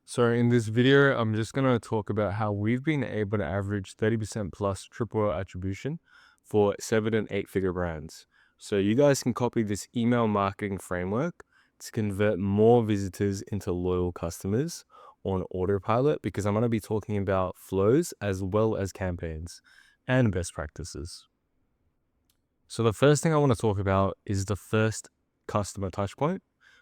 So in this video, I'm just going to talk about how we've been able to average 30% plus triple attribution for 7 and 8 figure brands. So you guys can copy this email marketing framework to convert more visitors into loyal customers on autopilot, because I'm going to be talking about flows as well as campaigns and best practices. So the first thing I want to talk about is the first customer touchpoint,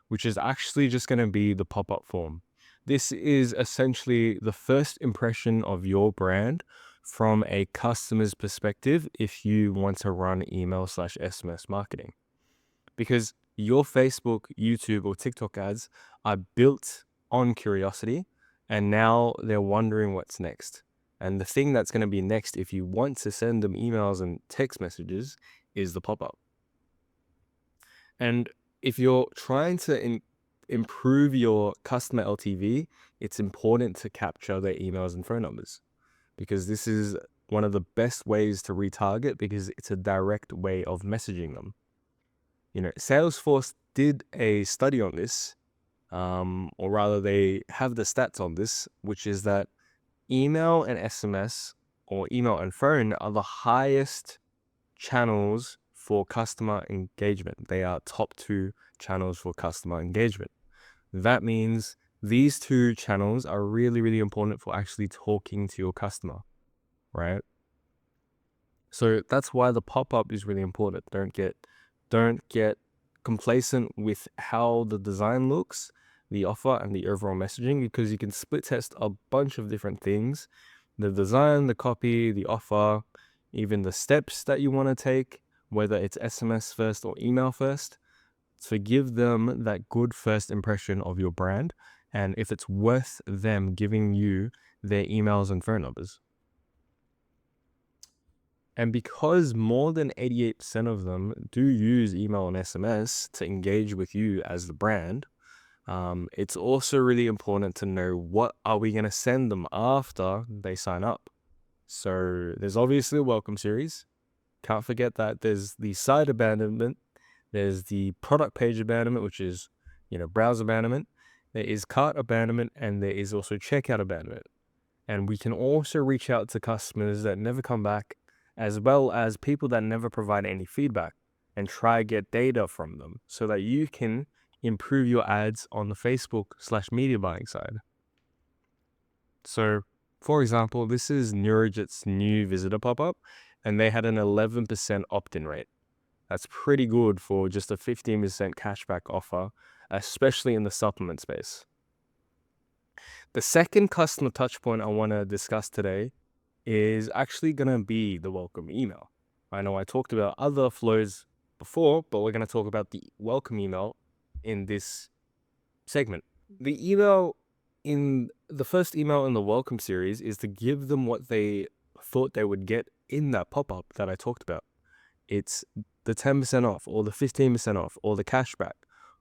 which is actually just going to be the pop-up form. This is essentially the first impression of your brand from a customer's perspective if you want to run email/SMS marketing. Because your Facebook, YouTube, or TikTok ads are built on curiosity, and now they're wondering what's next. And the thing that's going to be next, if you want to send them emails and text messages, is the pop-up. And if you're trying to improve your customer LTV, it's important to capture their emails and phone numbers, because this is one of the best ways to retarget, because it's a direct way of messaging them. Salesforce did a study on this, or rather they have the stats on this, which is that email and SMS, or email and phone, are the highest channels for customer engagement. They are top 2 channels for customer engagement. That means these 2 channels are really, really important for actually talking to your customer, right? So that's why the pop-up is really important. Don't get complacent with how the design looks, the offer, and the overall messaging, because you can split test a bunch of different things: the design, the copy, the offer, even the steps that you want to take, whether it's SMS first or email first, to give them that good first impression of your brand, and if it's worth them giving you their emails and phone numbers. And because more than 88% of them do use email and SMS to engage with you as the brand, it's also really important to know what are we going to send them after they sign up. So there's obviously a welcome series. Can't forget that. There's the site abandonment. There's the product page abandonment, which is, browser abandonment. There is cart abandonment, and there is also checkout abandonment. And we can also reach out to customers that never come back, as well as people that never provide any feedback, and try get data from them so that you can improve your ads on the Facebook/media buying side. So, for example, this is Neurogit's new visitor pop-up, and they had an 11% opt-in rate. That's pretty good for just a 15% cashback offer, especially in the supplement space. The second customer touchpoint I want to discuss today is actually going to be the welcome email. I know I talked about other flows before, but we're going to talk about the welcome email in this segment. The first email in the welcome series is to give them what they thought they would get in that pop-up that I talked about. It's the 10% off, or the 15% off, or the cashback,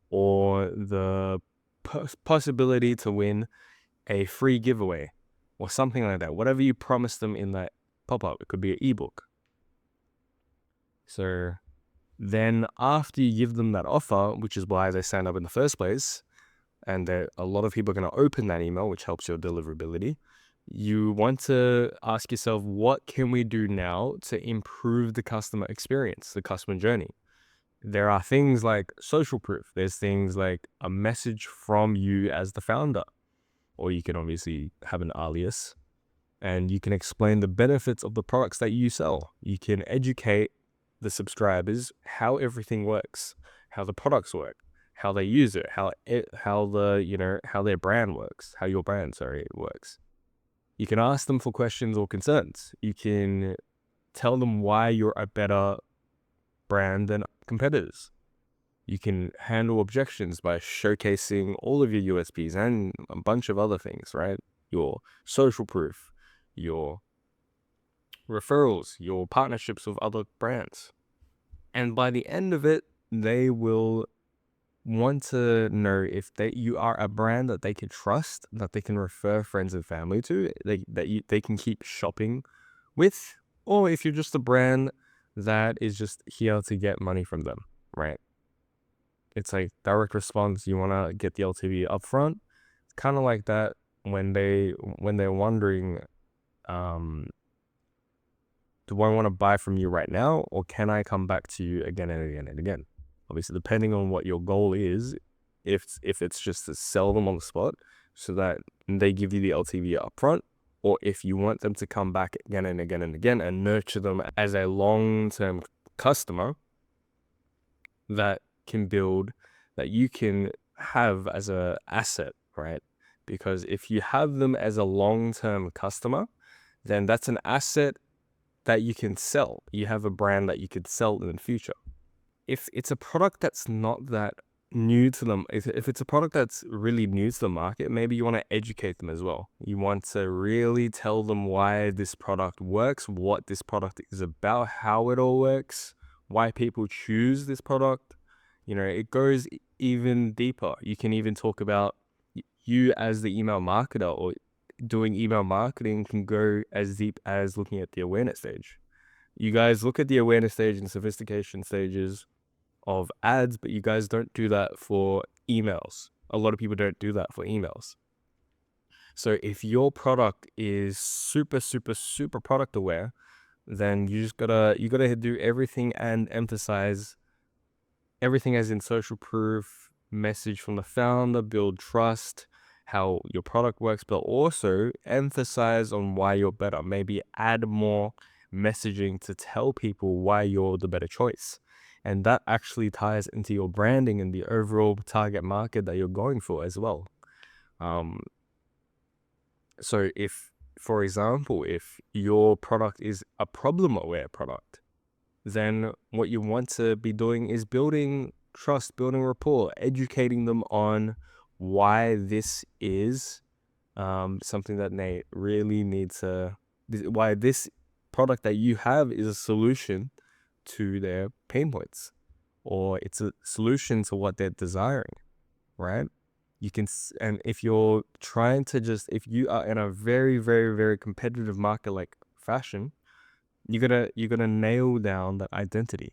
or the possibility to win a free giveaway, or something like that. Whatever you promise them in that pop-up. It could be an ebook. So then after you give them that offer, which is why they signed up in the first place, and that a lot of people are going to open that email, which helps your deliverability, you want to ask yourself, what can we do now to improve the customer experience, the customer journey? There are things like social proof. There's things like a message from you as the founder, or you can obviously have an alias, and you can explain the benefits of the products that you sell. You can educate the subscribers how everything works, how the products work, how they use it, how their brand works, how your brand, works. You can ask them for questions or concerns. You can tell them why you're a better brand than competitors. You can handle objections by showcasing all of your USPs and a bunch of other things, right? Your social proof, your referrals, your partnerships with other brands. And by the end of it, they will want to know if you are a brand that they can trust, that they can refer friends and family to, they can keep shopping with, or if you're just a brand that is just here to get money from them, right? It's like direct response. You want to get the LTV up front. It's kind of like that. when they're wondering, do I want to buy from you right now, or can I come back to you again and again and again? Obviously, depending on what your goal is, if it's just to sell them on the spot so that they give you the LTV up front, or if you want them to come back again and again and again and nurture them as a long-term customer that you can have as a asset, right? Because if you have them as a long-term customer, then that's an asset that you can sell. You have a brand that you could sell in the future. If it's a product that's not that new to them, if it's a product that's really new to the market, maybe you want to educate them as well. You want to really tell them why this product works, what this product is about, how it all works, why people choose this product. It goes even deeper. You can even talk about you as the email marketer, or doing email marketing can go as deep as looking at the awareness stage. You guys look at the awareness stage and sophistication stages of ads, but you guys don't do that for emails. A lot of people don't do that for emails. So if your product is super, super, super product aware, then you gotta do everything and emphasize everything as in social proof, message from the founder, build trust, how your product works, but also emphasize on why you're better. Maybe add more messaging to tell people why you're the better choice. And that actually ties into your branding and the overall target market that you're going for as well. So if, for example, if your product is a problem-aware product, then what you want to be doing is building trust, building rapport, educating them on why this is something that they really need to, why this product that you have is a solution to their pain points, or it's a solution to what they're desiring, right? And if you're trying to if you are in a very, very, very competitive market like fashion, you're gonna nail down that identity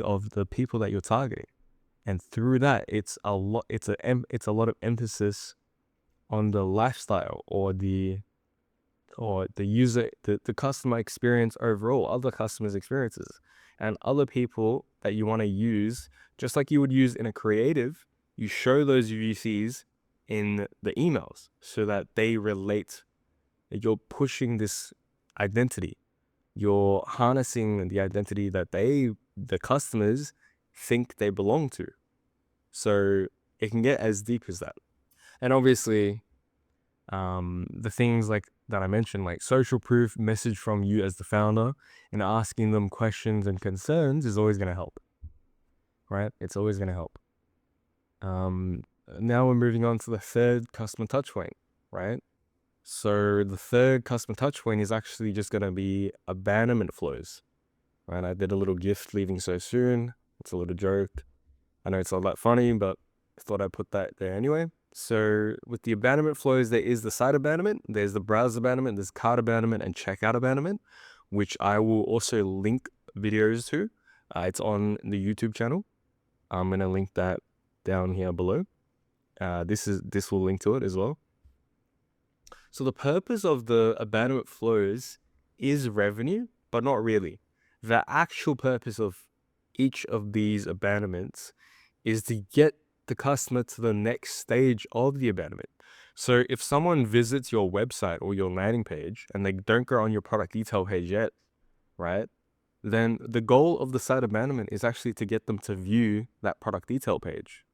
of the people that you're targeting, and through that, it's a lot of emphasis on the lifestyle, or the user, the customer experience overall, other customers' experiences, and other people that you want to use, just like you would use in a creative. You show those UGCs in the emails so that they relate. That you're pushing this identity. You're harnessing the identity that the customers think they belong to. So it can get as deep as that. And obviously, the things like that I mentioned, like social proof, message from you as the founder, and asking them questions and concerns is always going to help, right? It's always going to help. Now we're moving on to the third customer touch point, right? So the third customer touch point is actually just going to be abandonment flows, right? I did a little gift leaving so soon. It's a little joke. I know it's not that funny, but I thought I'd put that there anyway. So with the abandonment flows, there is the site abandonment, there's the browser abandonment, there's cart abandonment, and checkout abandonment, which I will also link videos to. It's on the YouTube channel. I'm going to link that down here below. This will link to it as well. So the purpose of the abandonment flows is revenue, but not really. The actual purpose of each of these abandonments is to get the customer to the next stage of the abandonment. So if someone visits your website or your landing page and they don't go on your product detail page yet, right? Then the goal of the site abandonment is actually to get them to view that product detail page.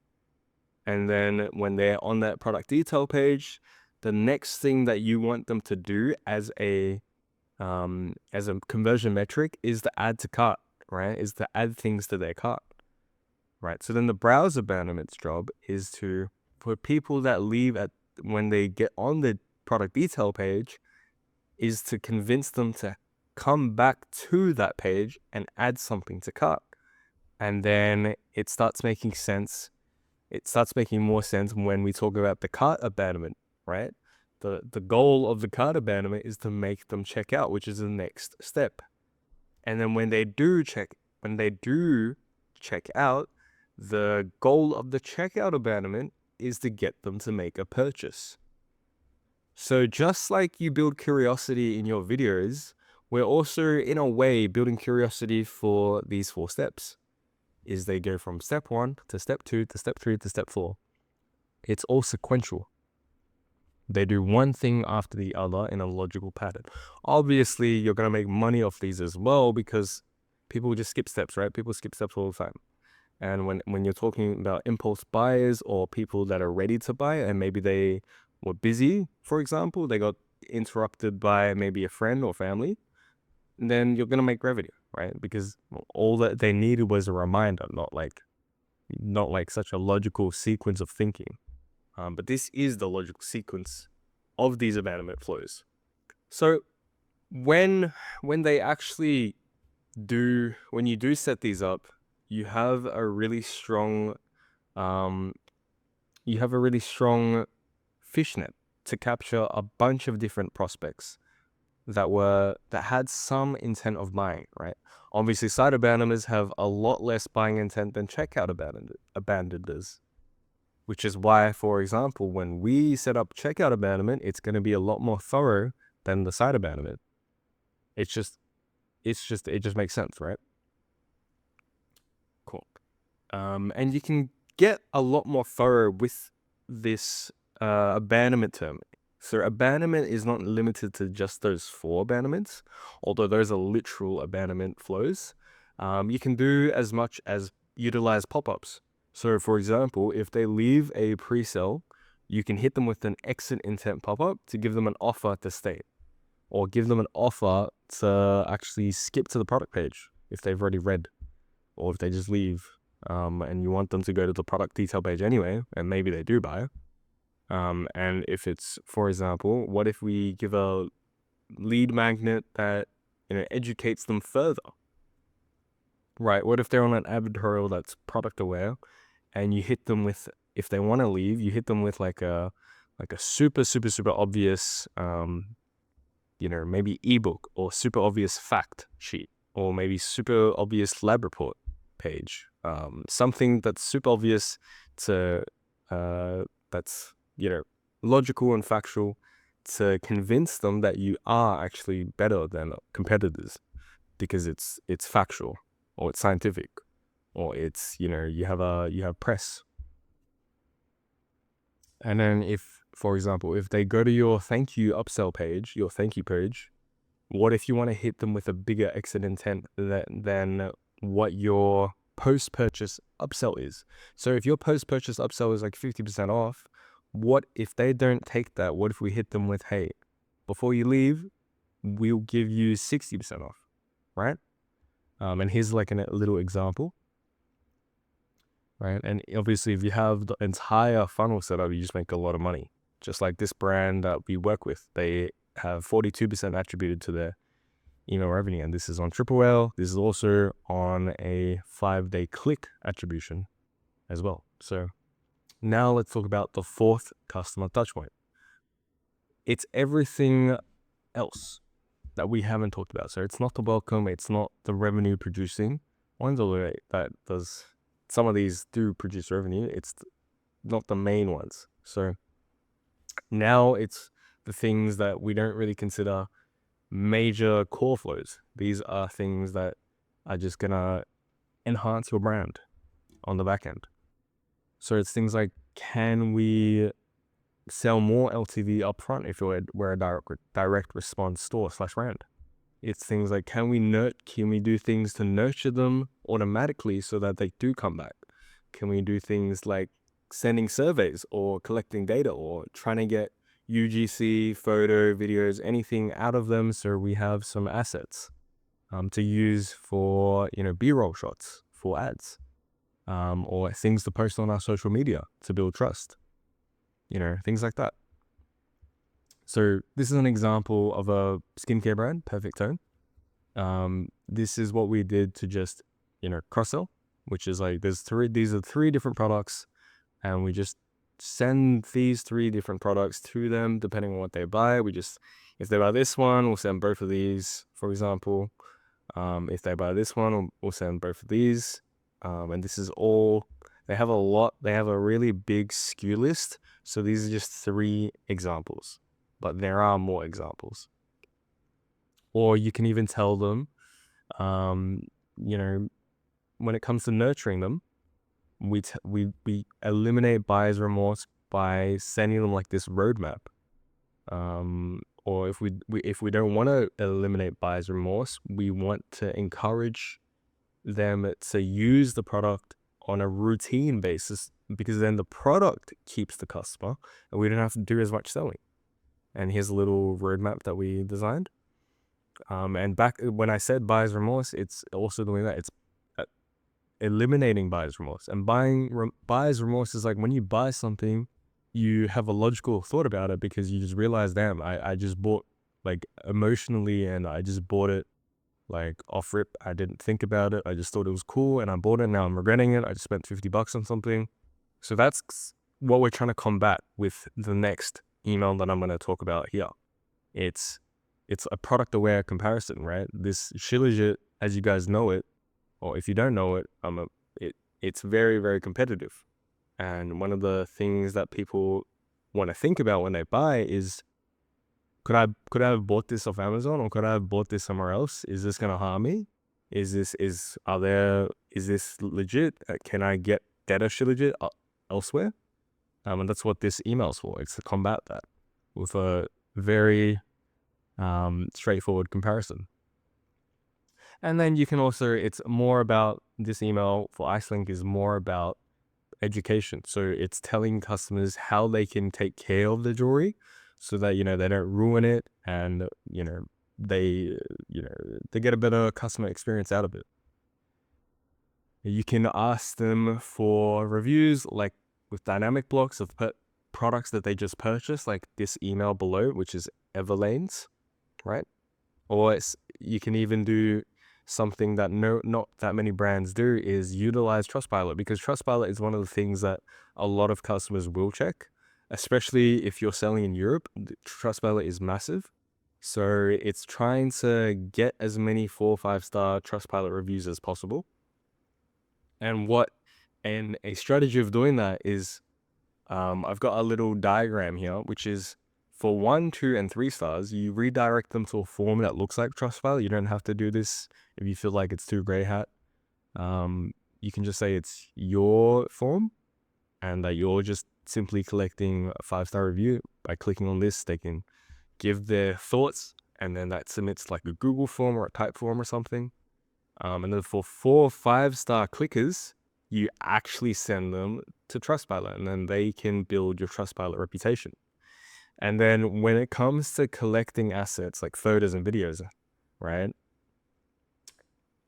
And then when they're on that product detail page, the next thing that you want them to do as a conversion metric is to add to cart, right? Is to add things to their cart, right? So then the browser abandonment's job is for people that leave when they get on the product detail page, is to convince them to come back to that page and add something to cart. And then it starts making sense. It starts making more sense when we talk about the cart abandonment, right? The goal of the cart abandonment is to make them check out, which is the next step. And then when they do check out, the goal of the checkout abandonment is to get them to make a purchase. So just like you build curiosity in your videos, we're also in a way building curiosity for these 4 steps. Is they go from step 1 to step 2 to step 3 to step 4. It's all sequential. They do one thing after the other in a logical pattern. Obviously, you're going to make money off these as well because people just skip steps, right? People skip steps all the time. And when you're talking about impulse buyers or people that are ready to buy and maybe they were busy, for example, they got interrupted by maybe a friend or family, then you're going to make revenue, right? Because all that they needed was a reminder, not like such a logical sequence of thinking. But this is the logical sequence of these abandonment flows. So when they actually when you do set these up, you have a really strong fishnet to capture a bunch of different prospects that had some intent of buying, right? Obviously, site abandoners have a lot less buying intent than checkout abandoners, which is why, for example, when we set up checkout abandonment, it's going to be a lot more thorough than the site abandonment. It just makes sense, right? Cool. And you can get a lot more thorough with this abandonment term. So abandonment is not limited to just those 4 abandonments, although those are literal abandonment flows. You can do as much as utilize pop-ups. So for example, if they leave a pre-sale, you can hit them with an exit intent pop-up to give them an offer to stay, or give them an offer to actually skip to the product page if they've already read, or if they just leave and you want them to go to the product detail page anyway, and maybe they do buy. And if it's, for example, what if we give a lead magnet that educates them further, right? What if they're on an advertorial that's product aware, and you hit them with, if they want to leave, you hit them with like a super obvious maybe ebook or super obvious fact sheet, or maybe super obvious lab report page, something that's super obvious to that's logical and factual, to convince them that you are actually better than competitors because it's factual, or it's scientific, or it's you have press. And then if, for example, if they go to your thank you upsell page, your thank you page, what if you want to hit them with a bigger exit intent than what your post-purchase upsell is? So if your post-purchase upsell is like 50% off, what if they don't take that? What if we hit them with, hey, before you leave, we'll give you 60% off, right? And here's like a little example, right? And obviously, if you have the entire funnel set up, you just make a lot of money. Just like this brand that we work with, they have 42% attributed to their email revenue, and this is on TripleL. This is also on a 5-day click attribution as well. So now let's talk about the 4th customer touchpoint. It's everything else that we haven't talked about. So it's not the welcome, it's not the revenue producing ones, although that does, some of these do produce revenue. It's not the main ones. So now it's the things that we don't really consider major core flows. These are things that are just gonna enhance your brand on the back end. So it's things like, can we sell more LTV upfront if we're a direct response store / brand? It's things like, can we do things to nurture them automatically so that they do come back? Can we do things like sending surveys or collecting data or trying to get UGC, photo, videos, anything out of them so we have some assets to use for, B-roll shots for ads, or things to post on our social media to build trust, things like that. So this is an example of a skincare brand, Perfect Tone. This is what we did to just, cross-sell, which is like, these are 3 different products, and we just send these 3 different products to them depending on what they buy. If they buy this one, we'll send both of these, for example. If they buy this one, we'll send both of these. And this is all, they have a really big SKU list. So these are just 3 examples. but there are more examples. Or you can even tell them, you know, when it comes to nurturing them, we eliminate buyer's remorse by sending them like this roadmap. Or if we don't want to eliminate buyer's remorse, we want to encourage them to use the product on a routine basis, because then the product keeps the customer and we don't have to do as much selling. And here's a little roadmap that we designed. And back when I said buyer's remorse, it's also doing that. It's eliminating buyer's remorse. And buyer's remorse is like when you buy something, you have a logical thought about it because you just realize, damn, I just bought, like, emotionally, and I just bought it like off rip. I didn't think about it. I just thought it was cool and I bought it. Now I'm regretting it. I just spent $50 on something. So that's what we're trying to combat with the next email that I'm going to talk about here. It's a product aware comparison, right? This Shilajit, as you guys know it, or if you don't know it, it's very, very competitive. And one of the things that people want to think about when they buy is, could I have bought this off Amazon, or could I have bought this somewhere else? Is this going to harm me? Is this legit? Can I get better Shilajit elsewhere? And that's what this email's for. It's to combat that with a very straightforward comparison. And then you can also, it's more about, this email for Icelink is more about education. So it's telling customers how they can take care of the jewelry so that, they don't ruin it, and, they get a better customer experience out of it. You can ask them for reviews, like with dynamic blocks of products that they just purchased, like this email below, which is Everlane's, right? Or you can even do something that not that many brands do, is utilize Trustpilot, because Trustpilot is one of the things that a lot of customers will check, especially if you're selling in Europe. Trustpilot is massive. So it's trying to get as many 4 or 5-star Trustpilot reviews as possible. And a strategy of doing that is, I've got a little diagram here, which is for 1, 2, and 3 stars, you redirect them to a form that looks like Trustpilot. You don't have to do this if you feel like it's too gray hat. You can just say it's your form and that you're just simply collecting a 5-star review. By clicking on this, they can give their thoughts, and then that submits like a Google form or a type form or something. And then for 4 or 5-star clickers, you actually send them to Trustpilot, and then they can build your Trustpilot reputation. And then when it comes to collecting assets like photos and videos, right?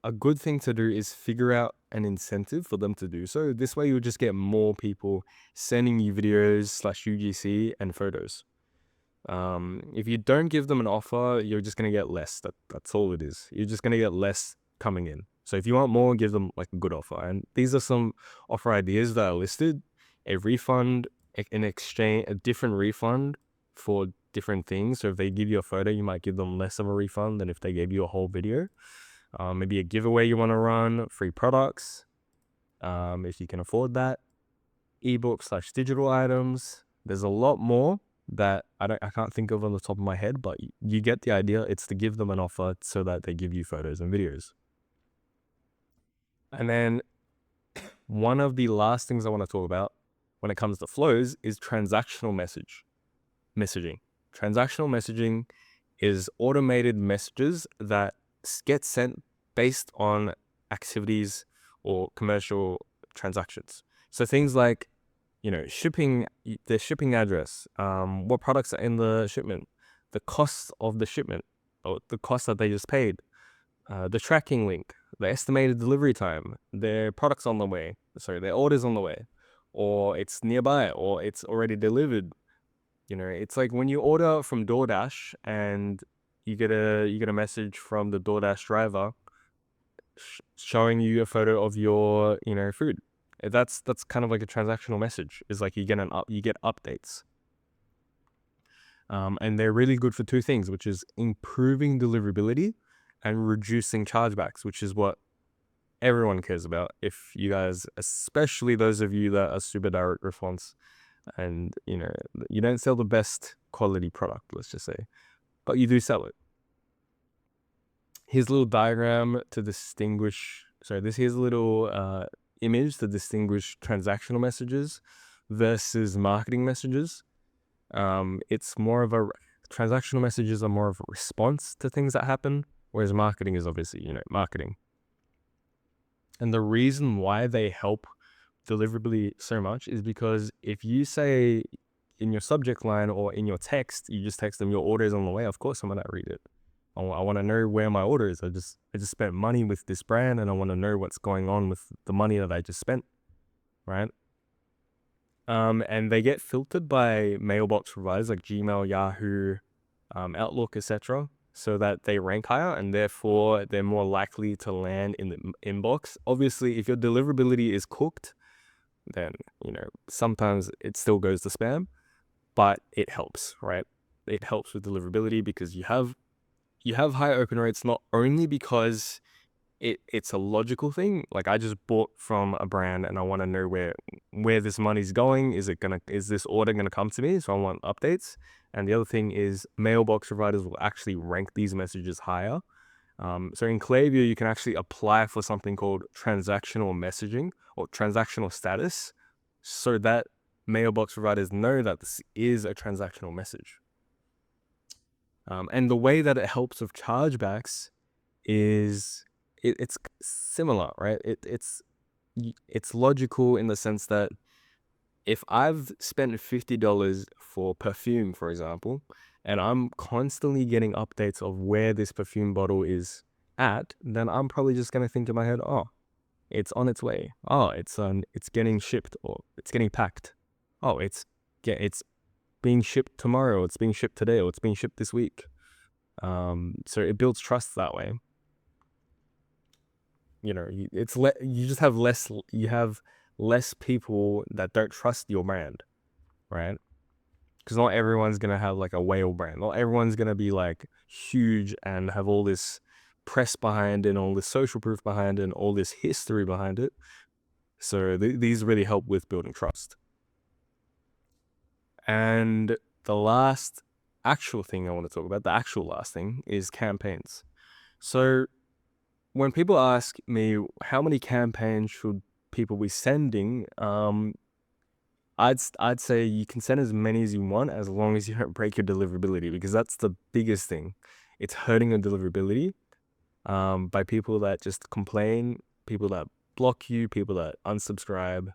A good thing to do is figure out an incentive for them to do so. This way you'll just get more people sending you videos / UGC and photos. If you don't give them an offer, you're just going to get less. That's all it is. You're just going to get less coming in. So if you want more, give them like a good offer. And these are some offer ideas that are listed. A refund in exchange, a different refund for different things. So if they give you a photo, you might give them less of a refund than if they gave you a whole video. Maybe a giveaway you want to run, free products, if you can afford that, ebook / digital items. There's a lot more that I can't think of on the top of my head, but you get the idea. It's to give them an offer so that they give you photos and videos. And then one of the last things I want to talk about when it comes to flows is transactional messaging. Transactional messaging is automated messages that get sent based on activities or commercial transactions. So things like, shipping, the shipping address, what products are in the shipment, the cost of the shipment, or the cost that they just paid, the tracking link, the estimated delivery time, their products on the way, their orders on the way, or it's nearby, or it's already delivered. It's like when you order from DoorDash and you get a message from the DoorDash driver showing you a photo of your food. That's kind of like a transactional message. It's like you get updates. And they're really good for 2 things, which is improving deliverability and reducing chargebacks, which is what everyone cares about. If you guys, especially those of you that are super direct response, and you don't sell the best quality product, let's just say, but you do sell it. Here's a little diagram to distinguish, here's a little image to distinguish transactional messages versus marketing messages. Transactional messages are more of a response to things that happen, whereas marketing is obviously, marketing. And the reason why they help deliverability so much is because if you say in your subject line or in your text, you just text them, your order is on the way, of course someone might read it. I want to know where my order is. I just spent money with this brand and I want to know what's going on with the money that I just spent, right? And they get filtered by mailbox providers like Gmail, Yahoo, Outlook, etc., so that they rank higher and therefore they're more likely to land in the inbox. Obviously, if your deliverability is cooked, then, sometimes it still goes to spam, but it helps, right? It helps with deliverability because you have high open rates, not only because it's a logical thing. Like, I just bought from a brand and I want to know where this money's going. Is this order gonna come to me? So I want updates. And the other thing is mailbox providers will actually rank these messages higher. So in Klaviyo, you can actually apply for something called transactional messaging or transactional status, so that mailbox providers know that this is a transactional message. And the way that it helps with chargebacks is it's similar, right? It's logical in the sense that if I've spent $50 for perfume, for example, and I'm constantly getting updates of where this perfume bottle is at, then I'm probably just going to think in my head, oh, it's on its way. Oh, it's getting shipped, or it's getting packed. Oh, it's being shipped tomorrow. It's being shipped today, or it's being shipped this week. So it builds trust that way. You just have less people that don't trust your brand, right? Because not everyone's gonna have like a whale brand. Not everyone's gonna be like huge and have all this press behind it, and all this social proof behind it, and all this history behind it. So these really help with building trust. And the last actual thing I want to talk about, the actual last thing, is campaigns. So when people ask me how many campaigns should people be sending, I'd say you can send as many as you want, as long as you don't break your deliverability, because that's the biggest thing. It's hurting your deliverability by people that just complain, people that block you, people that unsubscribe.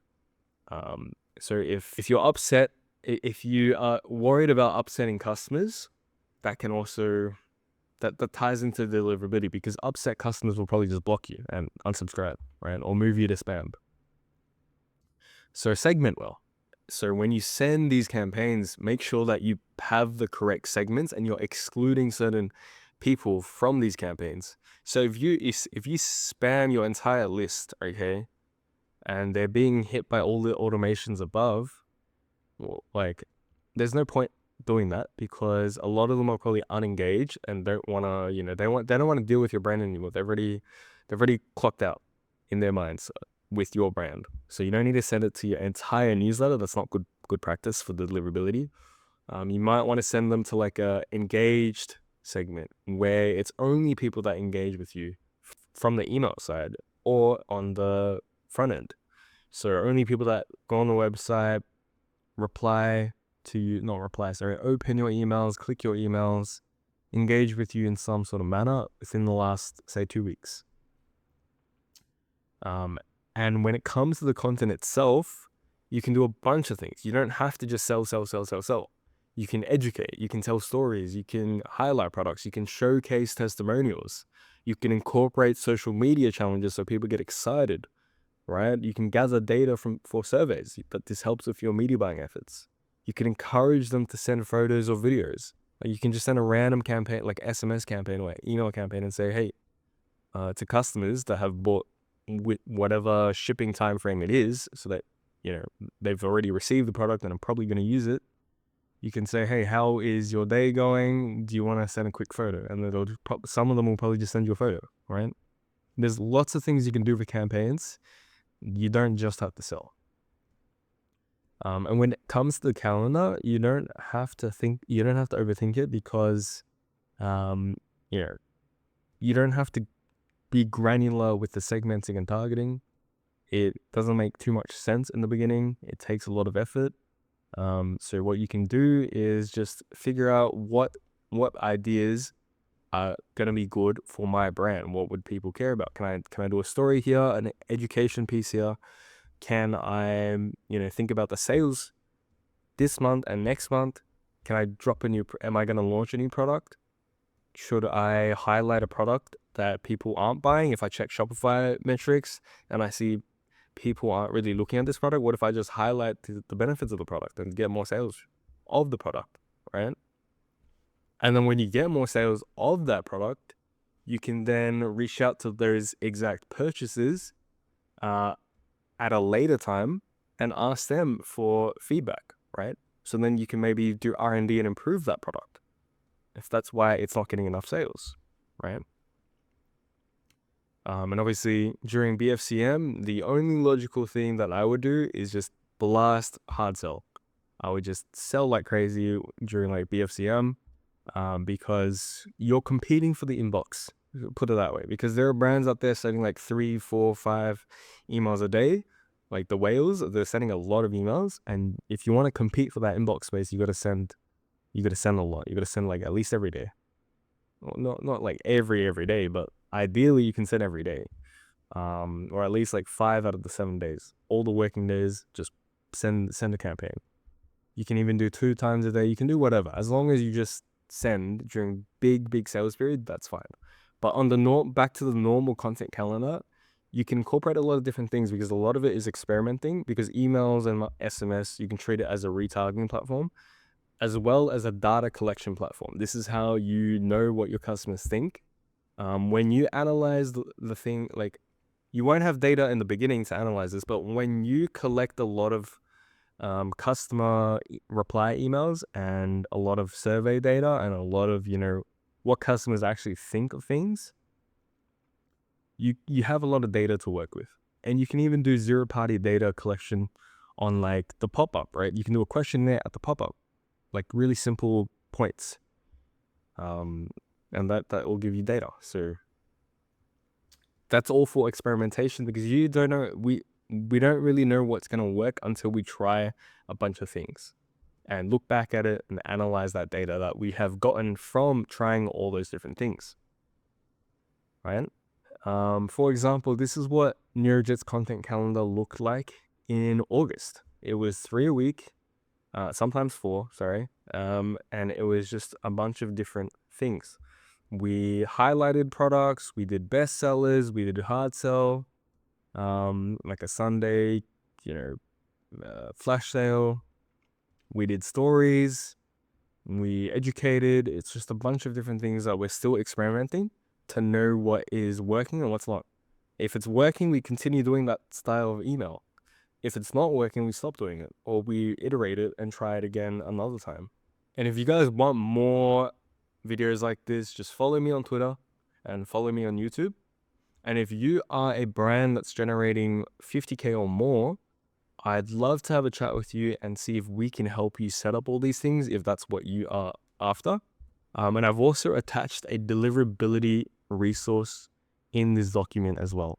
So if you're upset, if you are worried about upsetting customers, that can also that ties into deliverability, because upset customers will probably just block you and unsubscribe, right? Or move you to spam. So segment well. So when you send these campaigns, make sure that you have the correct segments and you're excluding certain people from these campaigns. So if you spam your entire list, okay, and they're being hit by all the automations above, well, like, there's no point doing that, because a lot of them are probably unengaged and don't want to, they don't want to deal with your brand anymore. They've already clocked out in their minds with your brand. So you don't need to send it to your entire newsletter. That's not good practice for deliverability. You might want to send them to like a engaged segment where it's only people that engage with you from the email side or on the front end. So only people that go on the website, open your emails, click your emails, engage with you in some sort of manner within the last, say, 2 weeks. And when it comes to the content itself, you can do a bunch of things. You don't have to just sell. You can educate, you can tell stories, you can highlight products, you can showcase testimonials, you can incorporate social media challenges so people get excited, right? You can gather data for surveys, but this helps with your media buying efforts. You can encourage them to send photos or videos. You can just send a random campaign, like SMS campaign or email campaign, and say, hey, to customers that have bought with whatever shipping time frame it is, so that they've already received the product and are probably going to use it. You can say, hey, how is your day going? Do you want to send a quick photo? And some of them will probably just send you a photo, right? There's lots of things you can do for campaigns. You don't just have to sell. And when it comes to the calendar, you don't have to overthink it, because, um, you know, you don't have to be granular with the segmenting and targeting. It doesn't make too much sense in the beginning. It takes a lot of effort. So what you can do is just figure out what ideas are gonna be good for my brand. What would people care about? Can I do a story here, an education piece here? Can I, think about the sales this month and next month? Can I drop am I gonna launch a new product? Should I highlight a product that people aren't buying? If I check Shopify metrics and I see people aren't really looking at this product, what if I just highlight the benefits of the product and get more sales of the product, right? And then when you get more sales of that product, you can then reach out to those exact purchases at a later time and ask them for feedback, right? So then you can maybe do R&D and improve that product if that's why it's not getting enough sales, right? And obviously during BFCM, the only logical thing that I would do is just blast hard sell. I would just sell like crazy during like BFCM, because you're competing for the inbox, put it that way, because there are brands out there sending like 3, 4, 5 emails a day. Like the whales, they're sending a lot of emails. And if you want to compete for that inbox space, you got to send a lot. You got to send like at least every day. Well, not like every day, but ideally you can send every day, or at least like 5 out of the 7 days. All the working days, just send a campaign. You can even do 2 times a day. You can do whatever, as long as you just send during big sales period. That's fine. But on the back to the normal content calendar, you can incorporate a lot of different things, because a lot of it is experimenting. Because emails and SMS, you can treat it as a retargeting platform, as well as a data collection platform. This is how you know what your customers think. When you analyze the thing, like, you won't have data in the beginning to analyze this, but when you collect a lot of customer reply emails and a lot of survey data and a lot of, what customers actually think of things, you have a lot of data to work with. And you can even do zero-party data collection on like the pop-up, right? You can do a questionnaire at the pop-up, like really simple points. And that will give you data. So that's all for experimentation, because you don't know, we don't really know what's going to work until we try a bunch of things and look back at it and analyze that data that we have gotten from trying all those different things, right? For example, this is what NeuroJet's content calendar looked like in August. It was 3 a week, sometimes 4, sorry. And it was just a bunch of different things. We highlighted products, we did bestsellers, we did hard sell, like a Sunday, flash sale. We did stories, we educated. It's just a bunch of different things that we're still experimenting to know what is working and what's not. If it's working, we continue doing that style of email. If it's not working, we stop doing it, or we iterate it and try it again another time. And if you guys want more videos like this, just follow me on Twitter and follow me on YouTube. And if you are a brand that's generating 50K or more, I'd love to have a chat with you and see if we can help you set up all these things, if that's what you are after. And I've also attached a deliverability resource in this document as well.